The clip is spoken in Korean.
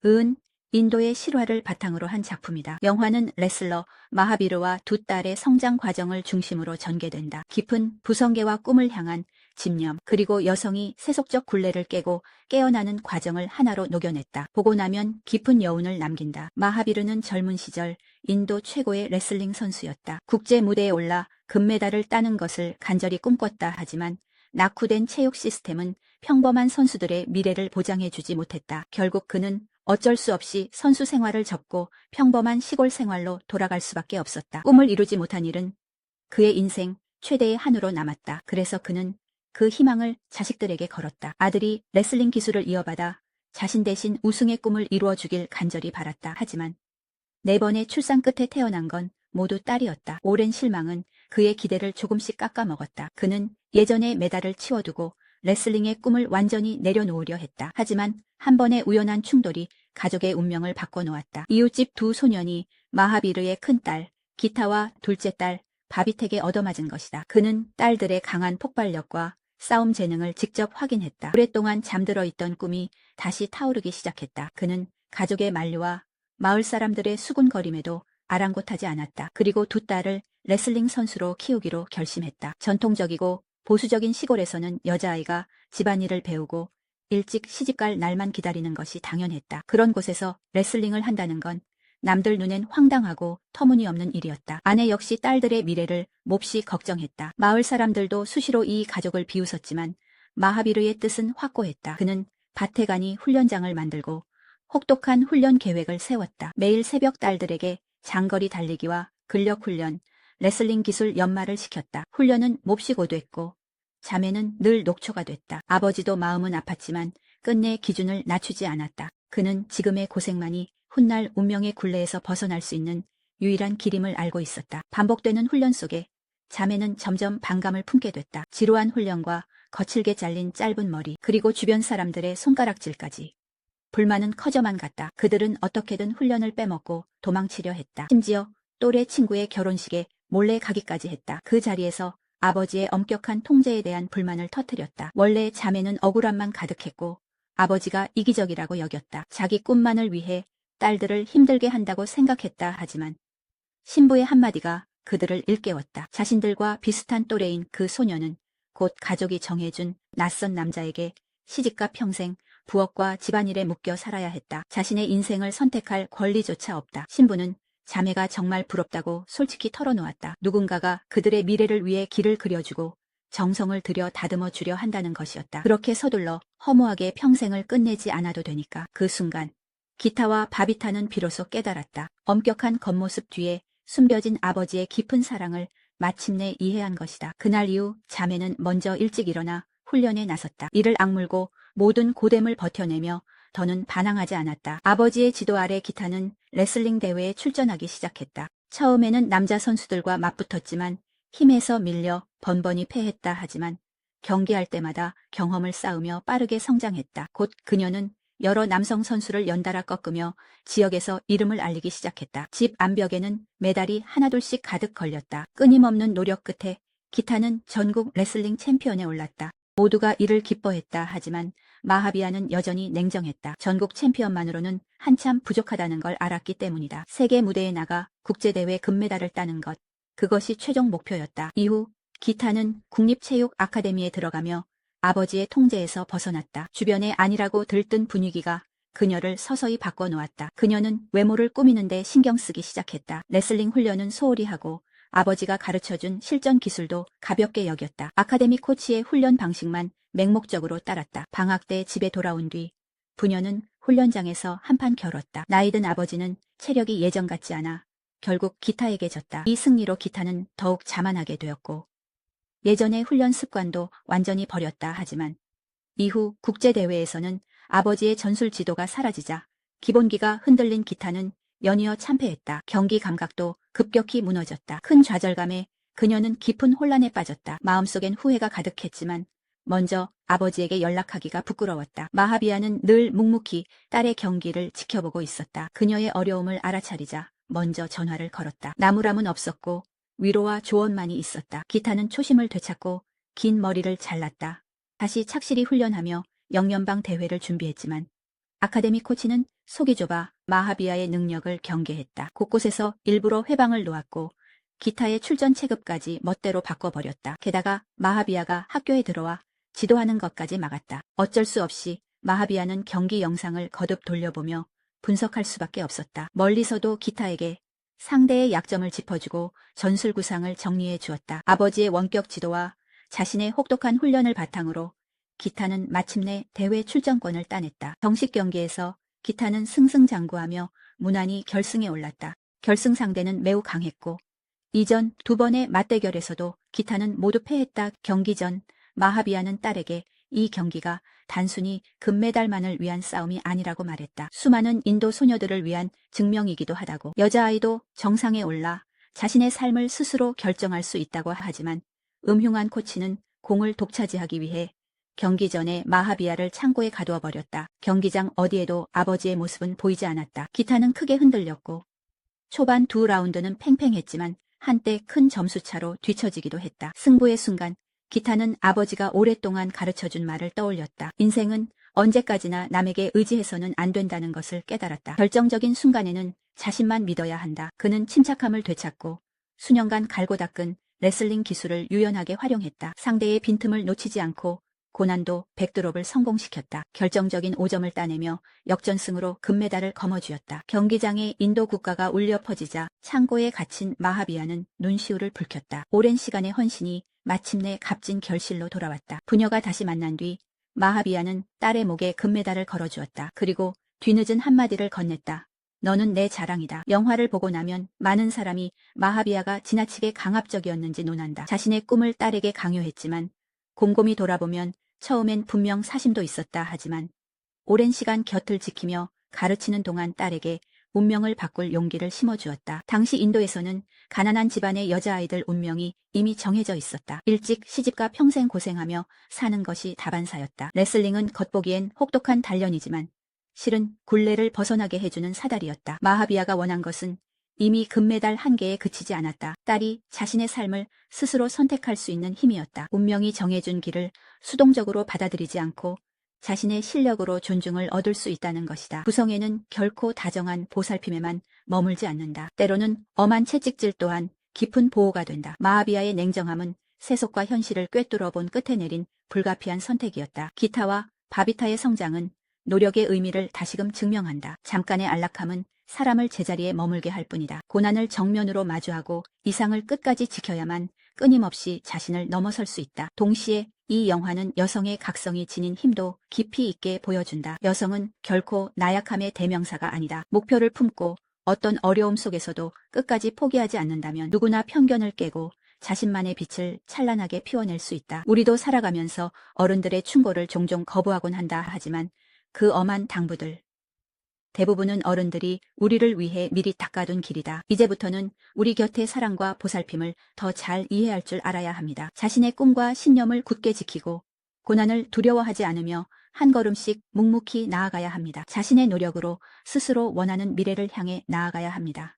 은 인도의 실화를 바탕으로 한 작품이다. 영화는 레슬러 마하비르와 두 딸의 성장 과정을 중심으로 전개된다. 깊은 부성계와 꿈을 향한 집념, 그리고 여성이 세속적 굴레를 깨고 깨어나는 과정을 하나로 녹여냈다. 보고 나면 깊은 여운을 남긴다. 마하비르는 젊은 시절 인도 최고의 레슬링 선수였다. 국제 무대에 올라 금메달을 따는 것을 간절히 꿈꿨다 하지만 낙후된 체육 시스템은 평범한 선수들의 미래를 보장해주지 못했다. 결국 그는 어쩔 수 없이 선수 생활을 접고 평범한 시골 생활로 돌아갈 수밖에 없었다. 꿈을 이루지 못한 일은 그의 인생 최대의 한으로 남았다. 그래서 그는 그 희망을 자식들에게 걸었다. 아들이 레슬링 기술을 이어받아 자신 대신 우승의 꿈을 이루어주길 간절히 바랐다. 하지만 4번의 출산 끝에 태어난 건 모두 딸이었다. 오랜 실망은 그의 기대를 조금씩 깎아먹었다. 그는 예전의 메달을 치워두고 레슬링의 꿈을 완전히 내려놓으려 했다. 하지만 한 번의 우연한 충돌이 가족의 운명을 바꿔놓았다. 이웃집 두 소년이 마하비르의 큰딸 기타와 둘째 딸 바비텍에 얻어맞은 것이다. 그는 딸들의 강한 폭발력과 싸움 재능을 직접 확인했다. 오랫동안 잠들어 있던 꿈이 다시 타오르기 시작했다. 그는 가족의 만류와 마을 사람들의 수군거림에도 아랑곳하지 않았다. 그리고 두 딸을 레슬링 선수로 키우기로 결심했다. 전통적이고 보수적인 시골에서는 여자아이가 집안일을 배우고 일찍 시집갈 날만 기다리는 것이 당연했다. 그런 곳에서 레슬링을 한다는 건 남들 눈엔 황당하고 터무니없는 일이었다. 아내 역시 딸들의 미래를 몹시 걱정했다. 마을 사람들도 수시로 이 가족을 비웃었지만 마하비르의 뜻은 확고했다. 그는 밭에 가니 훈련장을 만들고 혹독한 훈련 계획을 세웠다. 매일 새벽 딸들에게 장거리 달리기와 근력 훈련, 레슬링 기술 연마를 시켰다. 훈련은 몹시 고됐고 자매는 늘 녹초가 됐다. 아버지도 마음은 아팠지만 끝내 기준을 낮추지 않았다. 그는 지금의 고생만이 훗날 운명의 굴레에서 벗어날 수 있는 유일한 길임을 알고 있었다. 반복되는 훈련 속에 자매는 점점 반감을 품게 됐다. 지루한 훈련과 거칠게 잘린 짧은 머리, 그리고 주변 사람들의 손가락질까지. 불만은 커져만 갔다. 그들은 어떻게든 훈련을 빼먹고 도망치려 했다. 심지어 또래 친구의 결혼식에 몰래 가기까지 했다. 그 자리에서 아버지의 엄격한 통제에 대한 불만을 터뜨렸다. 원래 자매는 억울함만 가득했고 아버지가 이기적이라고 여겼다. 자기 꿈만을 위해 딸들을 힘들게 한다고 생각했다. 하지만 신부의 한마디가 그들을 일깨웠다. 자신들과 비슷한 또래인 그 소녀는 곧 가족이 정해준 낯선 남자에게 시집가 평생 부엌과 집안일에 묶여 살아야 했다. 자신의 인생을 선택할 권리조차 없다. 신부는 자매가 정말 부럽다고 솔직히 털어놓았다. 누군가가 그들의 미래를 위해 길을 그려주고 정성을 들여 다듬어 주려 한다는 것이었다. 그렇게 서둘러 허무하게 평생을 끝내지 않아도 되니까. 그 순간 기타와 바비타는 비로소 깨달았다. 엄격한 겉모습 뒤에 숨겨진 아버지의 깊은 사랑을 마침내 이해한 것이다. 그날 이후 자매는 먼저 일찍 일어나 훈련에 나섰다. 이를 악물고 모든 고됨을 버텨내며 더는 반항하지 않았다. 아버지의 지도 아래 기타는 레슬링 대회에 출전하기 시작했다. 처음에는 남자 선수들과 맞붙었지만 힘에서 밀려 번번이 패했다. 하지만 경기할 때마다 경험을 쌓으며 빠르게 성장했다. 곧 그녀는 여러 남성 선수를 연달아 꺾으며 지역에서 이름을 알리기 시작했다. 집 암벽에는 메달이 하나둘씩 가득 걸렸다. 끊임없는 노력 끝에 기타는 전국 레슬링 챔피언에 올랐다. 모두가 이를 기뻐했다. 하지만 마하비아는 여전히 냉정했다. 전국 챔피언만으로는 한참 부족하다는 걸 알았기 때문이다. 세계 무대에 나가 국제대회 금메달을 따는 것, 그것이 최종 목표였다. 이후 기타는 국립체육 아카데미에 들어가며 아버지의 통제에서 벗어났다. 주변에 아니라고 들뜬 분위기가 그녀를 서서히 바꿔놓았다. 그녀는 외모를 꾸미는데 신경 쓰기 시작했다. 레슬링 훈련은 소홀히 하고 아버지가 가르쳐준 실전 기술도 가볍게 여겼다. 아카데미 코치의 훈련 방식만 맹목적으로 따랐다. 방학 때 집에 돌아온 뒤 부녀는 훈련장에서 한판 겨뤘다. 나이든 아버지는 체력이 예전 같지 않아 결국 기타에게 졌다. 이 승리로 기타는 더욱 자만하게 되었고 예전의 훈련 습관도 완전히 버렸다. 하지만 이후 국제대회에서는 아버지의 전술 지도가 사라지자 기본기가 흔들린 기타는 연이어 참패했다. 경기 감각도 급격히 무너졌다. 큰 좌절감에 그녀는 깊은 혼란에 빠졌다. 마음속엔 후회가 가득했지만 먼저 아버지에게 연락하기가 부끄러웠다. 마하비아는 늘 묵묵히 딸의 경기를 지켜보고 있었다. 그녀의 어려움을 알아차리자 먼저 전화를 걸었다. 나무람은 없었고 위로와 조언만이 있었다. 기타는 초심을 되찾고 긴 머리를 잘랐다. 다시 착실히 훈련하며 영연방 대회를 준비했지만 아카데미 코치는 속이 좁아 마하비아의 능력을 경계했다. 곳곳에서 일부러 회방을 놓았고 기타의 출전 체급까지 멋대로 바꿔버렸다. 게다가 마하비아가 학교에 들어와 지도하는 것까지 막았다. 어쩔 수 없이 마하비아는 경기 영상을 거듭 돌려보며 분석할 수밖에 없었다. 멀리서도 기타에게 상대의 약점을 짚어주고 전술 구상을 정리해 주었다. 아버지의 원격 지도와 자신의 혹독한 훈련을 바탕으로 기타는 마침내 대회 출전권을 따냈다. 정식 경기에서 기타는 승승장구하며 무난히 결승에 올랐다. 결승 상대는 매우 강했고 이전 두 번의 맞대결에서도 기타는 모두 패했다. 경기 전 마하비아는 딸에게 이 경기가 단순히 금메달만을 위한 싸움이 아니라고 말했다. 수많은 인도 소녀들을 위한 증명이기도 하다고. 여자아이도 정상에 올라 자신의 삶을 스스로 결정할 수 있다고 하지만 음흉한 코치는 공을 독차지하기 위해 경기 전에 마하비아를 창고에 가두어 버렸다. 경기장 어디에도 아버지의 모습은 보이지 않았다. 기타는 크게 흔들렸고 초반 두 라운드는 팽팽했지만 한때 큰 점수차로 뒤처지기도 했다. 승부의 순간 기타는 아버지가 오랫동안 가르쳐준 말을 떠올렸다. 인생은 언제까지나 남에게 의지해서는 안 된다는 것을 깨달았다. 결정적인 순간에는 자신만 믿어야 한다. 그는 침착함을 되찾고 수년간 갈고 닦은 레슬링 기술을 유연하게 활용했다. 상대의 빈틈을 놓치지 않고 고난도 백드롭을 성공시켰다. 결정적인 5점을 따내며 역전승으로 금메달을 거머쥐었다. 경기장에 인도 국가가 울려 퍼지자 창고에 갇힌 마하비아는 눈시울을 붉혔다. 오랜 시간의 헌신이 마침내 값진 결실로 돌아왔다. 부녀가 다시 만난 뒤 마하비아는 딸의 목에 금메달을 걸어주었다. 그리고 뒤늦은 한마디를 건넸다. 너는 내 자랑이다. 영화를 보고 나면 많은 사람이 마하비아가 지나치게 강압적이었는지 논한다. 자신의 꿈을 딸에게 강요했지만 곰곰이 돌아보면 처음엔 분명 사심도 있었다 하지만 오랜 시간 곁을 지키며 가르치는 동안 딸에게 운명을 바꿀 용기를 심어주었다. 당시 인도에서는 가난한 집안의 여자아이들 운명이 이미 정해져 있었다. 일찍 시집가 평생 고생하며 사는 것이 다반사였다. 레슬링은 겉보기엔 혹독한 단련이지만 실은 굴레를 벗어나게 해주는 사다리였다. 마하비아가 원한 것은 이미 금메달 한 개에 그치지 않았다. 딸이 자신의 삶을 스스로 선택할 수 있는 힘이었다. 운명이 정해준 길을 수동적으로 받아들이지 않고 자신의 실력으로 존중을 얻을 수 있다는 것이다. 구성에는 결코 다정한 보살핌에만 머물지 않는다. 때로는 엄한 채찍질 또한 깊은 보호가 된다. 마하비아의 냉정함은 세속과 현실을 꿰뚫어 본 끝에 내린 불가피한 선택이었다. 기타와 바비타의 성장은 노력의 의미를 다시금 증명한다. 잠깐의 안락함은 사람을 제자리에 머물게 할 뿐이다. 고난을 정면으로 마주하고 이상을 끝까지 지켜야만 끊임없이 자신을 넘어설 수 있다. 동시에 이 영화는 여성의 각성이 지닌 힘도 깊이 있게 보여준다. 여성은 결코 나약함의 대명사가 아니다. 목표를 품고 어떤 어려움 속에서도 끝까지 포기하지 않는다면 누구나 편견을 깨고 자신만의 빛을 찬란하게 피워낼 수 있다. 우리도 살아가면서 어른들의 충고를 종종 거부하곤 한다 하지만 그 엄한 당부들 대부분은 어른들이 우리를 위해 미리 닦아둔 길이다. 이제부터는 우리 곁의 사랑과 보살핌을 더 잘 이해할 줄 알아야 합니다. 자신의 꿈과 신념을 굳게 지키고 고난을 두려워하지 않으며 한 걸음씩 묵묵히 나아가야 합니다. 자신의 노력으로 스스로 원하는 미래를 향해 나아가야 합니다.